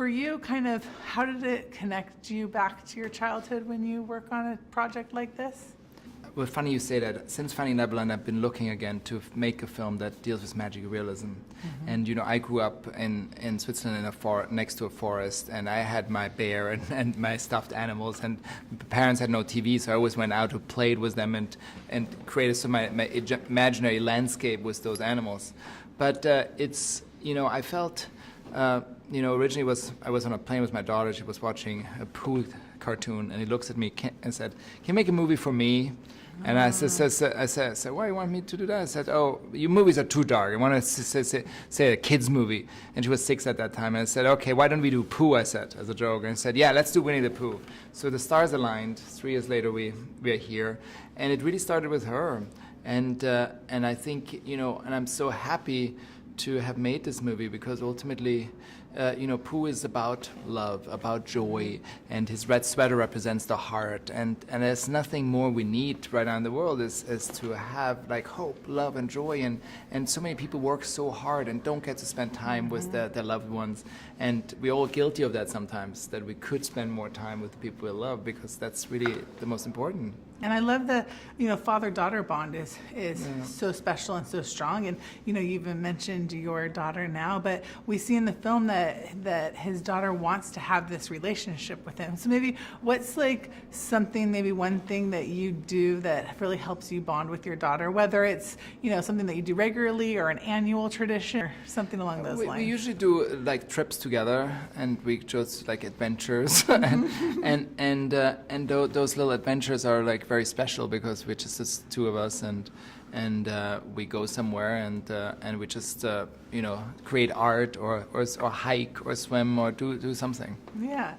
for you, kind of, how did it connect you back to your childhood when you work on a project like this? Well, funny you say that. Since Finding Neverland, I've been looking again to make a film that deals with magic realism. Mm-hmm. And I grew up in Switzerland next to a forest, and I had my bear and my stuffed animals, and parents had no TV, so I always went out to play with them and created my imaginary landscape with those animals. But I felt, originally I was on a plane with my daughter. She was watching a Pooh cartoon, and he looks at me and said, "Can you make a movie for me?" And I said, "Why you want me to do that?" I said, "Oh, your movies are too dark. I want to say a kid's movie." And she was 6 at that time. And I said, "Okay, why don't we do Pooh?" I said, as a joke. And I said, "Yeah, let's do Winnie the Pooh." So the stars aligned. 3 years later, we are here. And it really started with her. And I think, and I'm so happy to have made this movie because ultimately, Pooh is about love, about joy, and his red sweater represents the heart. And there's nothing more we need right now in the world is to have like hope, love, and joy. And so many people work so hard and don't get to spend time with their loved ones. And we're all guilty of that sometimes, that we could spend more time with the people we love because that's really the most important. And I love the, father-daughter bond is so special and so strong. And, you even mentioned your daughter now, but we see in the film that his daughter wants to have this relationship with him. So maybe what's maybe one thing that you do that really helps you bond with your daughter, whether it's, something that you do regularly or an annual tradition or something along those lines? We usually do trips together, and we just adventures. and those little adventures are very special because we're just the two of us, and we go somewhere and we just create art or hike or swim or do something. Yeah.